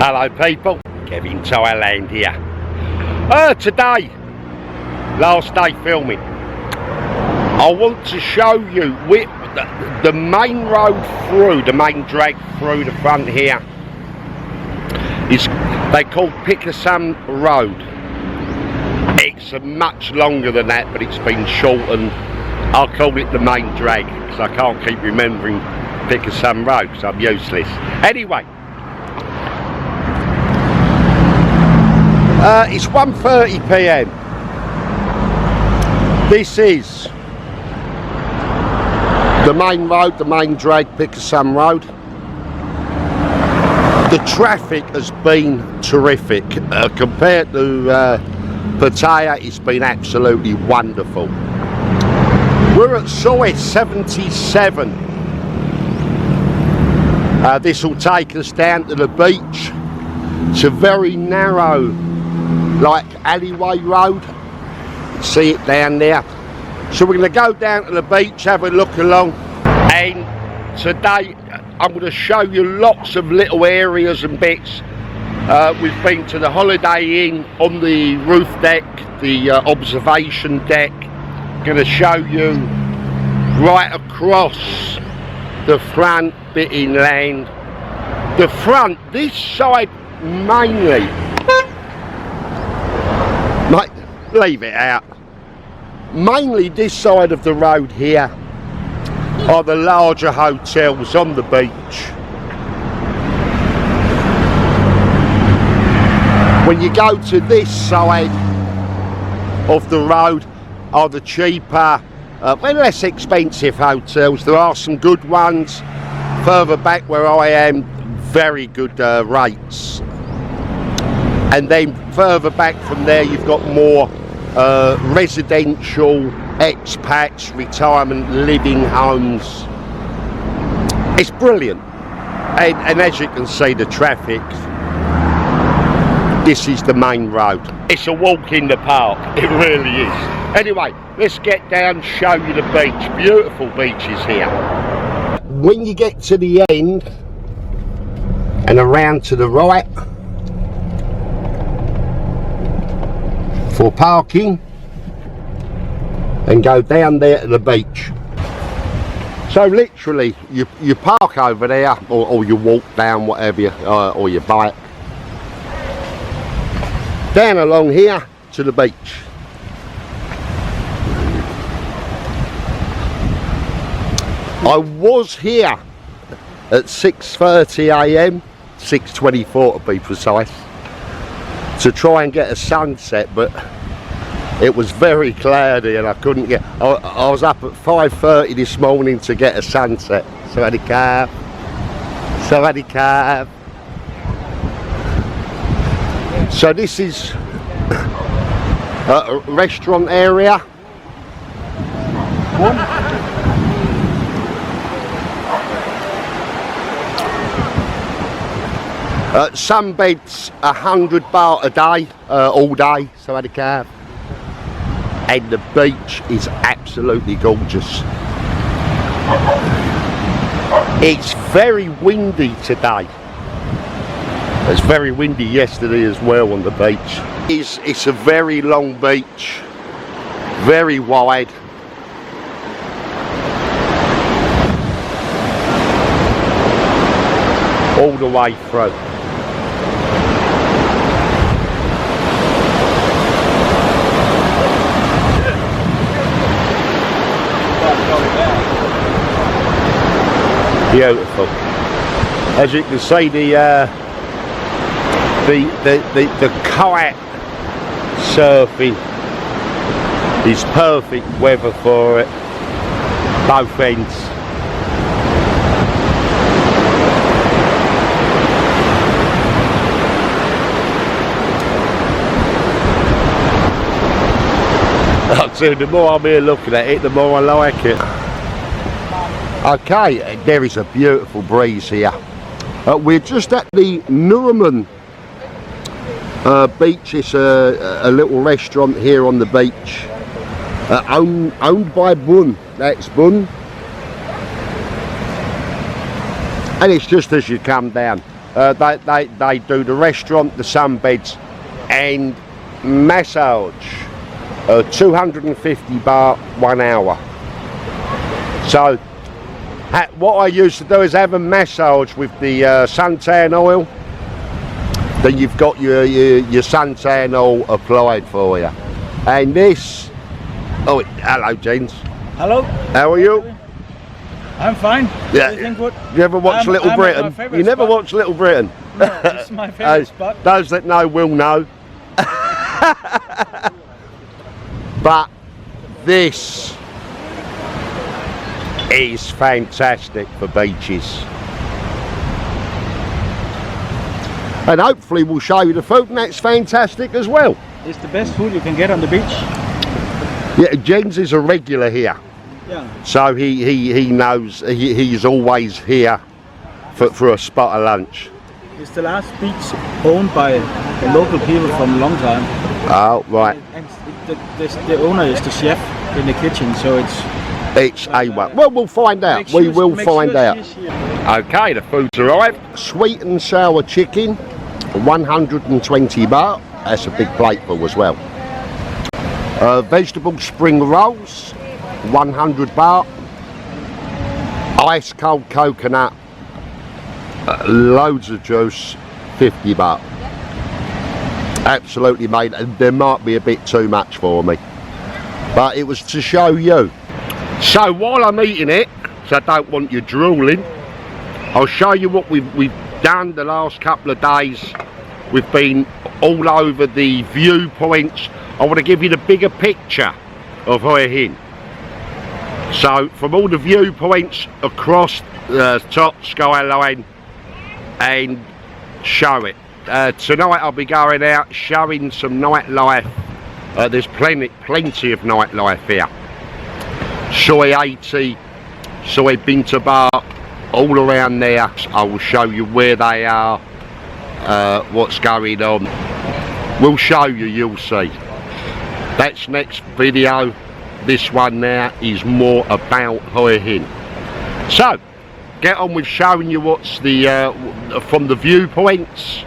Hello people, Kev-In-Thailand here. Today, last day filming, I want to show you the main road through, the main drag through the front here is, they call Pickasam Road. It's much longer than that, but it's been shortened. I'll call it the main drag because I can't keep remembering Pickasam Road because I'm useless. Anyway, it's 1:30 PM. This is the main road, the main drag, Pickasam Road. The traffic has been terrific compared to Pattaya. It's been absolutely wonderful. We're at Soi 77. This will take us down to the beach. It's a very narrow, like alleyway road. See it down there. So we're going to go down to the beach, have a look along, and today I'm going to show you lots of little areas and bits. We've been to the Holiday Inn on the roof deck, the observation deck. Going to show you right across the front bit inland. The front, this side mainly, mate, leave it out. Mainly this side of the road here are the larger hotels on the beach. When you go to this side of the road are the cheaper, well, less expensive hotels. There are some good ones. Further back where I am, very good rates. And then further back from there you've got more residential, expats, retirement living homes. It's brilliant. And as you can see, the traffic, this is the main road. It's a walk in the park, it really is. Anyway, let's get down, show you the beach. Beautiful beaches here. When you get to the end and around to the right for parking, and go down there to the beach. So literally you park over there, or you walk down, whatever you, or you bike down along here to the beach. I was here at 6:30 AM, 6:24 to be precise, to try and get a sunset, but it was very cloudy and I couldn't get. I was up at 5:30 this morning to get a sunset. Sawadee Krab. Sawadee Krab. So this is a restaurant area. Some beds 100 baht a day, all day. Sawadee Krab. And the beach is absolutely gorgeous. It's very windy today. It was very windy yesterday as well on the beach. It's a very long beach, very wide. All the way through. Beautiful. As you can see, the kite surfing is perfect weather for it. Both ends. So the more I'm here looking at it, the more I like it. Okay, there is a beautiful breeze here. We're just at the Nuraman beach. It's a little restaurant here on the beach, owned by Bun. That's Bun. And it's just as you come down. They do the restaurant, the sunbeds, and massage. 250 baht 1 hour. So what I used to do is have a massage with the suntan oil. Then you've got your suntan oil applied for you. And this, oh, hello gents. Hello. How are you? I'm fine. Yeah. Good? You ever watch Little Britain? You never watched Little Britain? No, this is my favourite spot. Those that know will know. But this is fantastic for beaches. And hopefully we'll show you the food, and that's fantastic as well. It's the best food you can get on the beach. Yeah, Jens is a regular here. Yeah. So he knows, he's always here for a spot of lunch. It's the last beach owned by the local people from a long time. Oh, right. And the owner is the chef in the kitchen, so it's A1. Well, we'll find out. We will find out. Okay, the food's arrived. Sweet and sour chicken, 120 baht. That's a big plateful as well. Vegetable spring rolls, 100 baht. Ice cold coconut, loads of juice, 50 baht. Absolutely made, and there might be a bit too much for me, but it was to show you. So while I'm eating it, so I don't want you drooling, I'll show you what we've done the last couple of days. We've been all over the viewpoints. I want to give you the bigger picture of Hua Hin. So from all the viewpoints across the top skyline, and show it. Tonight I'll be going out showing some nightlife. There's plenty of nightlife here. Soi 80, Soi Binta Bar, all around there. I will show you where they are, what's going on. We'll show you, you'll see. That's next video. This one now is more about Hua Hin. So, get on with showing you what's the from the viewpoints,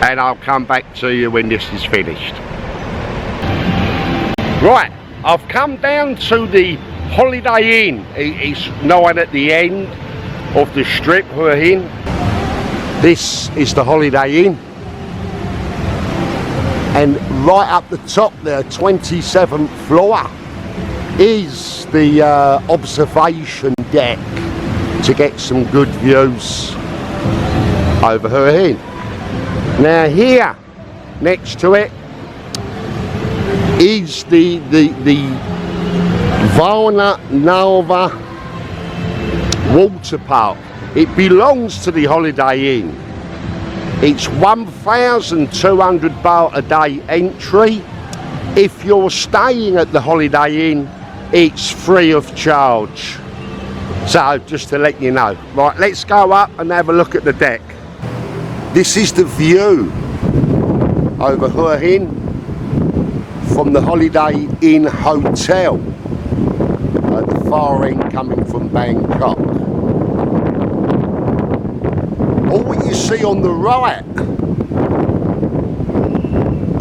and I'll come back to you when this is finished. Right, I've come down to the Holiday Inn. It's known at the end of the strip, Hua Hin. This is the Holiday Inn, and right up the top there, 27th floor, is the observation deck to get some good views over Hua Hin. Now here, next to it, is the Varna Nava water park. It belongs to the Holiday Inn. It's 1,200 baht a day entry. If you're staying at the Holiday Inn, it's free of charge. So just to let you know. Right, let's go up and have a look at the deck. This is the view over Hua Hin from the Holiday Inn Hotel at the far end coming from Bangkok. All what you see on the right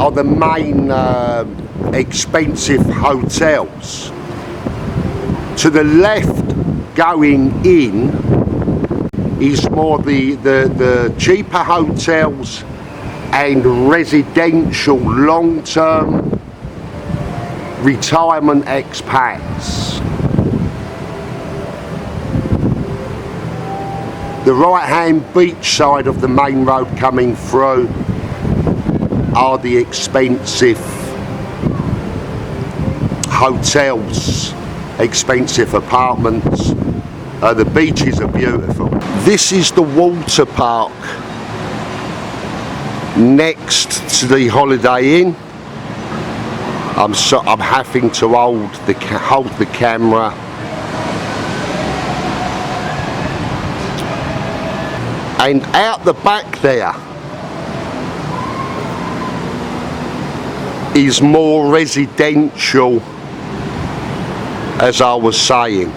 are the main expensive hotels. To the left going in is more the cheaper hotels and residential long-term retirement expats. The right-hand beach side of the main road coming through are the expensive hotels, expensive apartments. The beaches are beautiful. This is the water park next to the Holiday Inn. I'm having to hold the camera. And out the back there is more residential, as I was saying.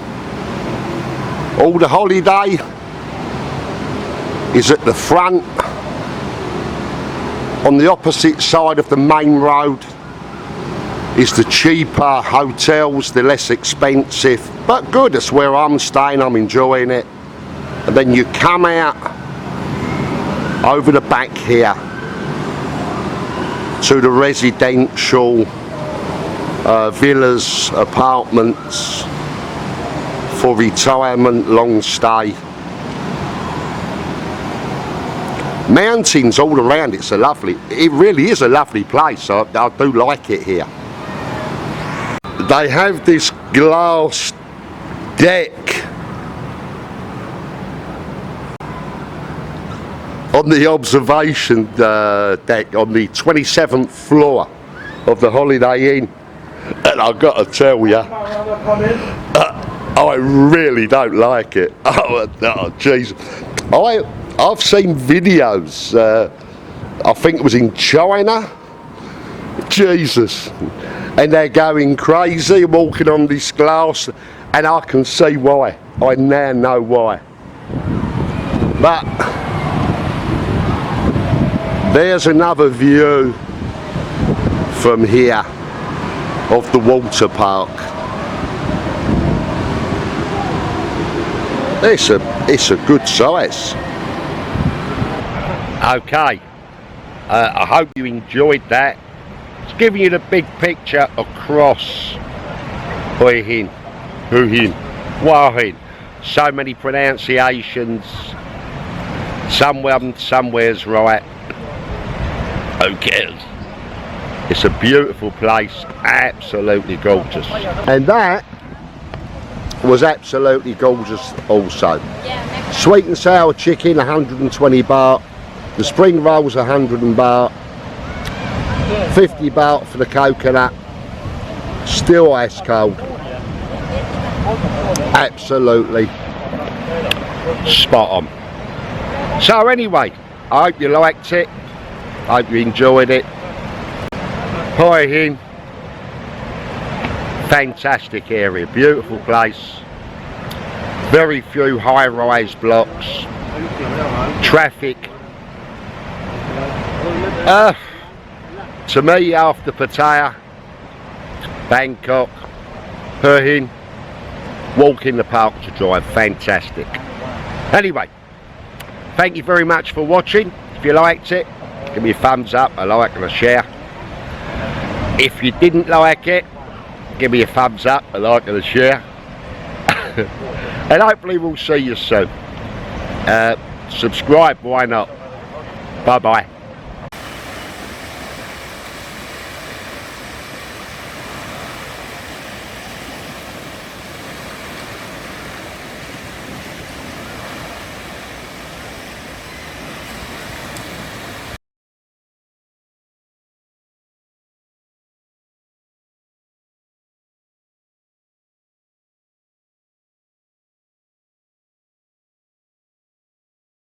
All the holiday is at the front. On the opposite side of the main road is the cheaper hotels, the less expensive, but good. That's where I'm staying, I'm enjoying it. And then you come out over the back here to the residential villas, apartments for retirement, long stay. Mountains all around. It really is a lovely place. I do like it here. They have this glass deck on the observation deck on the 27th floor of the Holiday Inn, and I've got to tell you, I really don't like it. Oh jeez. I've seen videos, I think it was in China, Jesus, and they're going crazy walking on this glass, and I can see why. I now know why. But there's another view from here of the water park. It's a good size. Okay, I hope you enjoyed that. It's giving you the big picture across Hua Hin, Hua Hin. So many pronunciations. Somewhere's right. Who cares? It's a beautiful place, absolutely gorgeous. And that was absolutely gorgeous also. Sweet and sour chicken, 120 baht. The spring rolls, 100 baht. 50 baht for the coconut. Still ice cold. Absolutely spot on. So anyway, I hope you liked it. I hope you enjoyed it. Hua Hin, fantastic area, beautiful place. Very few high-rise blocks. Traffic. To me, after Pattaya, Bangkok, Hua Hin, walk in the park to drive, fantastic. Anyway, thank you very much for watching. If you liked it, give me a thumbs up, a like and a share. If you didn't like it, give me a thumbs up, a like and a share. And hopefully we'll see you soon. Subscribe, why not? Bye bye.